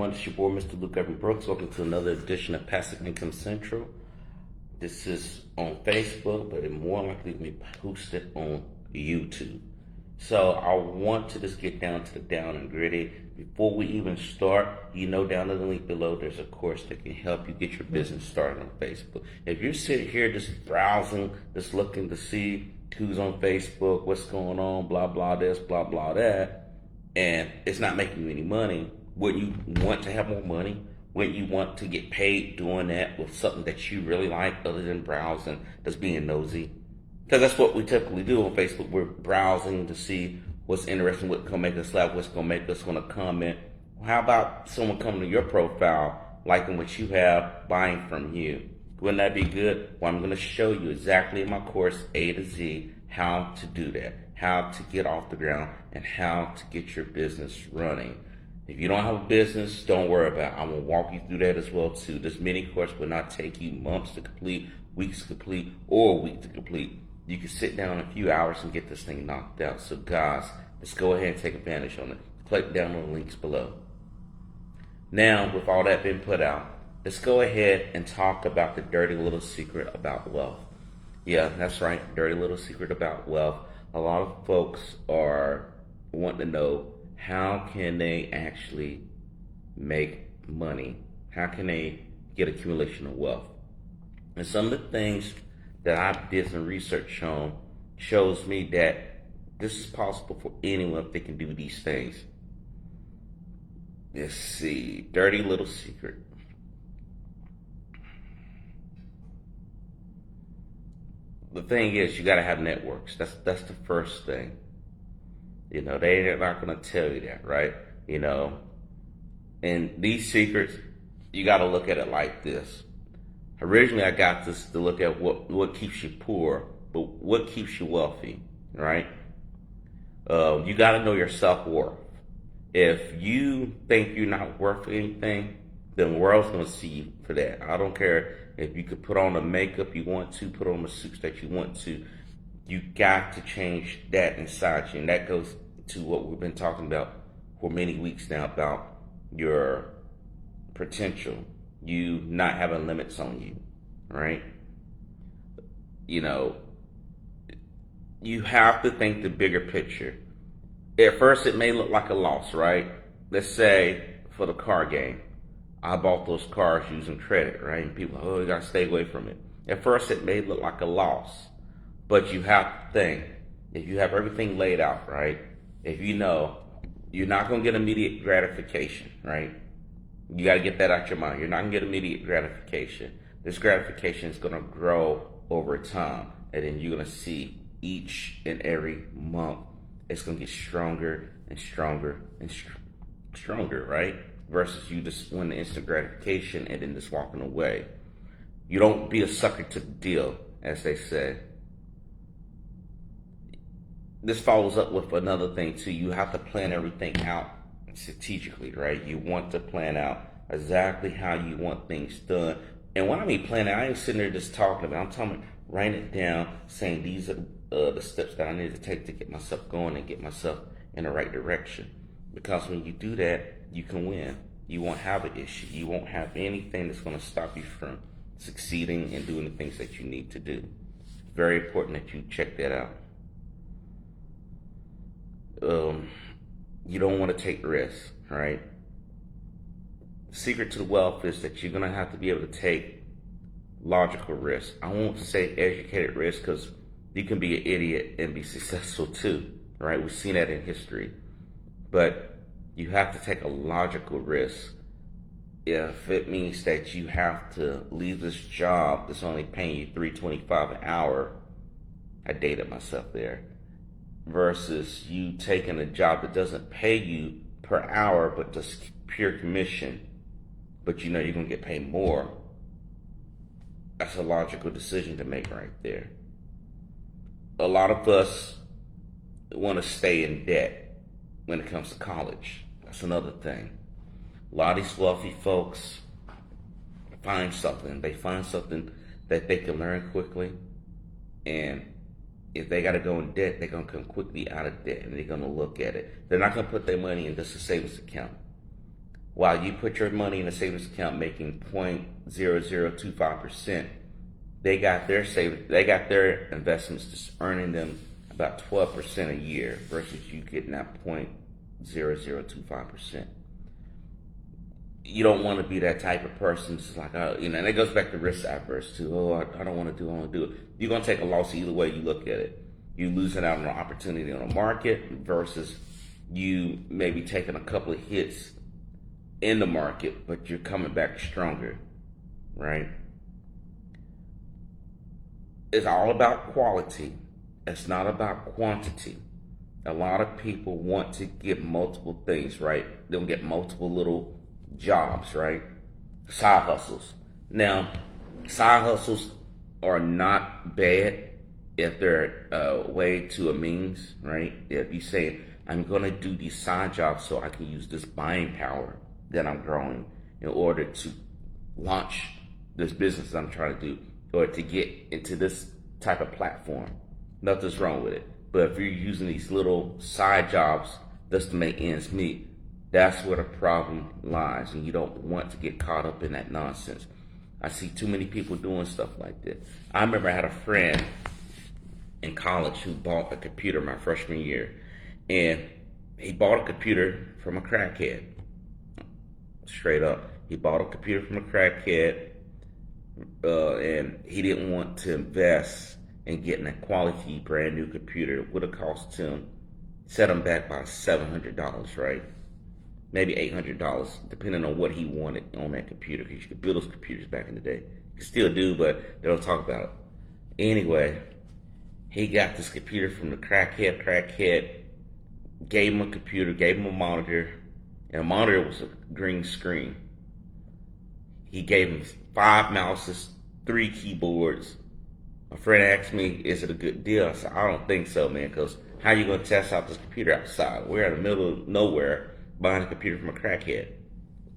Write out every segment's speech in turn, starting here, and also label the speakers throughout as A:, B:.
A: everyone. It's your boy, Mr. Luke Evan Brooks. Welcome to another edition of Passive Income Central. This is on Facebook, but it more likely to be posted on YouTube. So I want to just get down to the down and gritty. Before we even start, down in the link below, there's a course that can help you get your business started on Facebook. If you're sitting here just browsing, just looking to see who's on Facebook, what's going on, blah, blah, this, blah, blah, that, and it's not making you any money, wouldn't you want to have more money? Wouldn't you want to get paid doing that with something that you really like other than browsing, just being nosy? Because that's what we typically do on Facebook. We're browsing to see what's interesting, what's going to make us laugh, what's going to make us want to comment. How about someone coming to your profile, liking what you have, buying from you? Wouldn't that be good? Well, I'm going to show you exactly in my course, A to Z, how to do that, how to get off the ground, and how to get your business running. If you don't have a business, don't worry about it. I'm going to walk you through that as well, too. This mini course will not take you months to complete, weeks to complete, or a week to complete. You can sit down in a few hours and get this thing knocked out. So, guys, let's go ahead and take advantage on it. Click down on the links below. Now, with all that been put out, let's go ahead and talk about the dirty little secret about wealth. Yeah, that's right, dirty little secret about wealth. A lot of folks are wanting to know, how can they actually make money? How can they get accumulation of wealth? And some of the things that I did some research on shows me that this is possible for anyone if they can do these things. Let's see, dirty little secret. The thing is, you got to have networks. That's the first thing. They're not going to tell you that, right? And these secrets, you got to look at it like this. Originally, I got this to look at what keeps you poor, but what keeps you wealthy, right? You got to know your self-worth. If you think you're not worth anything, then the world's going to see you for that. I don't care if you could put on the makeup you want to, put on the suits that you want to. You got to change that inside you. And that goes to what we've been talking about for many weeks now about your potential. You not having limits on you, right? You have to think the bigger picture. At first, it may look like a loss, right? Let's say for the car game, I bought those cars using credit, right? And people, you got to stay away from it. At first, it may look like a loss. But you have to think, if you have everything laid out, right? If you know you're not going to get immediate gratification, right? You got to get that out your mind. You're not going to get immediate gratification. This gratification is going to grow over time. And then you're going to see each and every month, it's going to get stronger and stronger and stronger, right? Versus you just win the instant gratification and then just walking away. You don't be a sucker to the deal, as they say. This follows up with another thing too. You have to plan everything out strategically, right? You want to plan out exactly how you want things done. And when I mean planning, I ain't sitting there just talking about it. I'm talking about writing it down, saying these are the steps that I need to take to get myself going and get myself in the right direction. Because when you do that, you can win. You won't have an issue. You won't have anything that's going to stop you from succeeding and doing the things that you need to do. It's very important that you check that out. You don't want to take risks, right? The secret to wealth is that you're going to have to be able to take logical risks. I won't say educated risks because you can be an idiot and be successful too, right? We've seen that in history. But you have to take a logical risk if it means that you have to leave this job that's only paying you $3.25 an hour. I dated myself there. Versus you taking a job that doesn't pay you per hour, but just pure commission, but you're going to get paid more. That's a logical decision to make right there. A lot of us want to stay in debt when it comes to college. That's another thing. A lot of these wealthy folks find something. They find something that they can learn quickly, and if they got to go in debt, they're going to come quickly out of debt, and they're going to look at it. They're not going to put their money in just a savings account. while you put your money in a savings account making 0.0025%, they got their investments just earning them about 12% a year versus you getting that 0.0025%. You don't want to be that type of person. It's like, and it goes back to risk averse too. I don't want to do it. I want to do it. You're going to take a loss either way you look at it. You losing out on an opportunity on the market versus you maybe taking a couple of hits in the market, but you're coming back stronger, right? It's all about quality. It's not about quantity. A lot of people want to get multiple things, right? They'll get multiple little jobs, right? Side hustles. Now, side hustles are not bad if they're a way to a means, right? If you say, I'm going to do these side jobs so I can use this buying power that I'm growing in order to launch this business I'm trying to do or to get into this type of platform. Nothing's wrong with it. But if you're using these little side jobs just to make ends meet, that's where the problem lies, and you don't want to get caught up in that nonsense. I see too many people doing stuff like that. I remember I had a friend in college who bought a computer my freshman year, and he bought a computer from a crackhead. Straight up. He bought a computer from a crackhead, and he didn't want to invest in getting a quality brand new computer. It would have cost him, set him back by $700, right? Maybe $800, depending on what he wanted on that computer. Because you could build those computers back in the day. You can still do, but they don't talk about it. Anyway, he got this computer from the crackhead. Crackhead gave him a computer, gave him a monitor, and the monitor was a green screen. He gave him 5 mouses, 3 keyboards. My friend asked me, is it a good deal? I said, I don't think so, man, because how are you going to test out this computer outside? We're in the middle of nowhere buying a computer from a crackhead.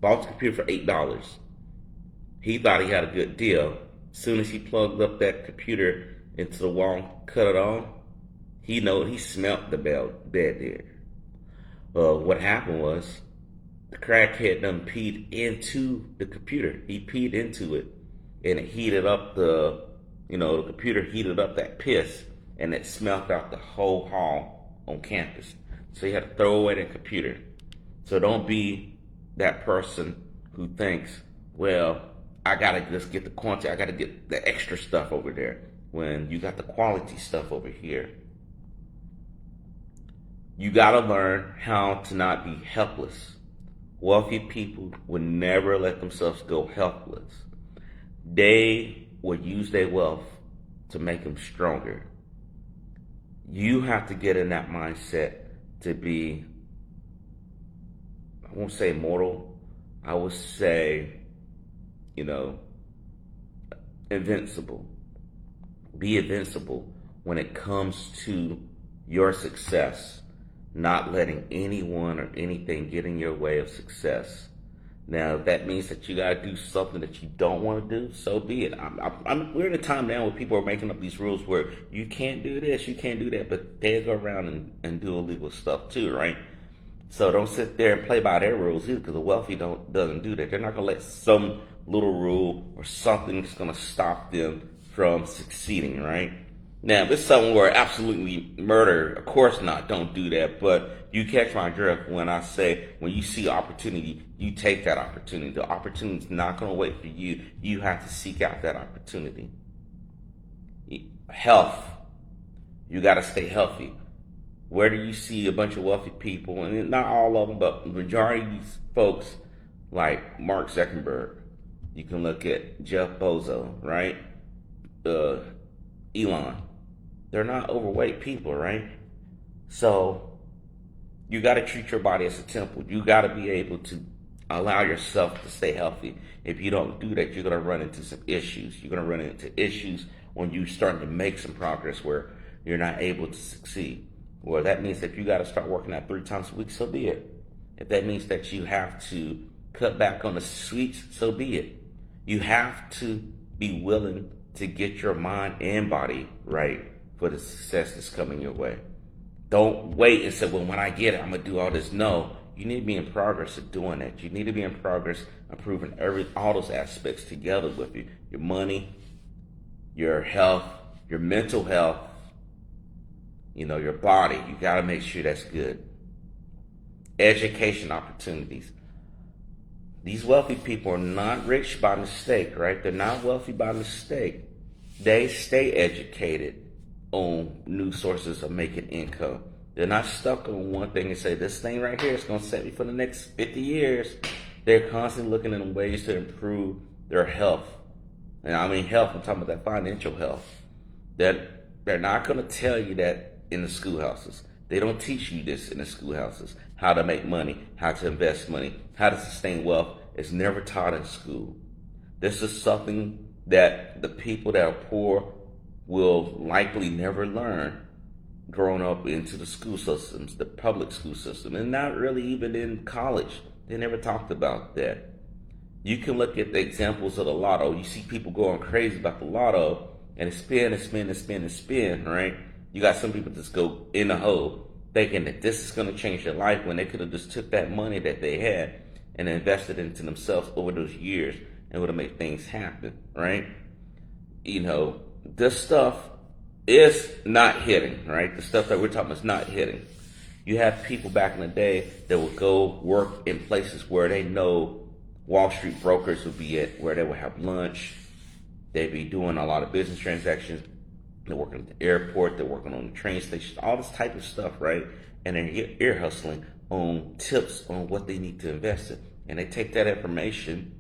A: Bought the computer for $8. He thought he had a good deal. As soon as he plugged up that computer into the wall, cut it on, he smelt the bed there. What happened was the crackhead done peed into the computer. He peed into it, and it heated up the computer heated up that piss, and it smelt out the whole hall on campus. So he had to throw away the computer. So don't be that person who thinks, well, I gotta just get the quantity, I gotta get the extra stuff over there, when you got the quality stuff over here. You gotta learn how to not be helpless. Wealthy people would never let themselves go helpless. They would use their wealth to make them stronger. You have to get in that mindset to be, I won't say immortal, I would say, invincible. Be invincible when it comes to your success, not letting anyone or anything get in your way of success. Now, if that means that you got to do something that you don't want to do, so be it. We're in a time now where people are making up these rules where you can't do this, you can't do that, but they go around and do illegal stuff too, right? So don't sit there and play by their rules either, because the wealthy doesn't do that. They're not going to let some little rule or something that's going to stop them from succeeding, right? Now, if it's something where absolutely murder, of course not, don't do that. But you catch my drift when I say, when you see opportunity, you take that opportunity. The opportunity's not going to wait for you. You have to seek out that opportunity. Health. You got to stay healthy. Where do you see a bunch of wealthy people, and not all of them, but the majority of these folks, like Mark Zuckerberg, you can look at Jeff Bezos, right? Elon. They're not overweight people, right? So you got to treat your body as a temple. You got to be able to allow yourself to stay healthy. If you don't do that, you're going to run into some issues. You're going to run into issues when you're starting to make some progress where you're not able to succeed. Well, that means that you got to start working out 3 times a week, so be it. If that means that you have to cut back on the sweets, so be it. You have to be willing to get your mind and body right for the success that's coming your way. Don't wait and say, well, when I get it, I'm going to do all this. No, you need to be in progress of doing that. You need to be in progress of improving all those aspects together with you. Your money, your health, your mental health, your body. You got to make sure that's good. Education opportunities. These wealthy people are not rich by mistake, right? They're not wealthy by mistake. They stay educated on new sources of making income. They're not stuck on one thing and say, this thing right here is going to set me for the next 50 years. They're constantly looking at ways to improve their health. And I mean health, I'm talking about that financial health. That they're not going to tell you that in the schoolhouses. They don't teach you this in the schoolhouses. How to make money, how to invest money, how to sustain wealth. It's never taught in school. This is something that the people that are poor will likely never learn growing up into the school systems, the public school system, and not really even in college. They never talked about that. You can look at the examples of the lotto. You see people going crazy about the lotto, and it spin and spin and spin and spin, right? You got some people just go in the hole thinking that this is going to change their life when they could have just took that money that they had and invested into themselves over those years and would have made things happen, right? This stuff is not hitting, right? The stuff that we're talking about is not hitting. You have people back in the day that would go work in places where they know Wall Street brokers would be at, where they would have lunch. They'd be doing a lot of business transactions. They're working at the airport. They're working on the train station, all this type of stuff, right? And they're ear hustling on tips on what they need to invest in. And they take that information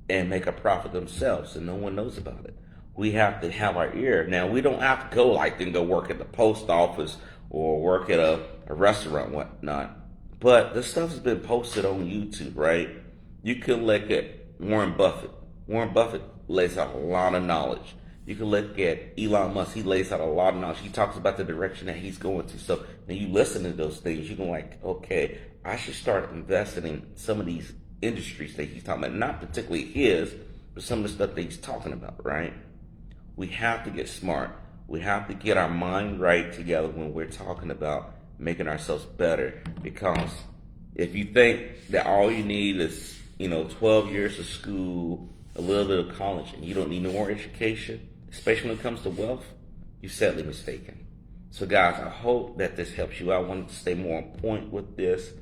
A: and make a profit themselves, and no one knows about it. We have to have our ear. Now, we don't have to go go work at the post office or work at a restaurant, whatnot. But this stuff has been posted on YouTube, right? You can look at Warren Buffett. Warren Buffett lays out a lot of knowledge. You can look at Elon Musk. He lays out a lot of knowledge. He talks about the direction that he's going to. So when you listen to those things, you can okay, I should start investing in some of these industries that he's talking about. Not particularly his, but some of the stuff that he's talking about, right? We have to get smart. We have to get our mind right together when we're talking about making ourselves better. Because if you think that all you need is, 12 years of school, a little bit of college, and you don't need no more education, especially when it comes to wealth, you're sadly mistaken. So guys, I hope that this helps you. I wanted to stay more on point with this.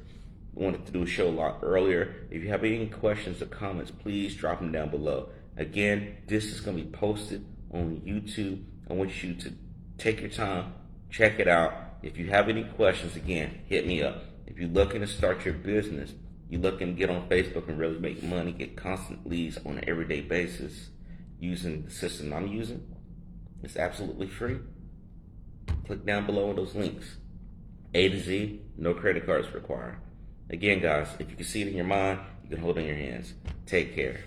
A: I wanted to do a show a lot earlier. If you have any questions or comments, please drop them down below. Again, this is going to be posted on YouTube. I want you to take your time, check it out. If you have any questions, again, hit me up. If you're looking to start your business, you're looking to get on Facebook and really make money, get constant leads on an everyday basis using the system I'm using, it's absolutely free. Click down below on those links. A to Z, no credit cards required. Again, guys, if you can see it in your mind, you can hold it in your hands. Take care.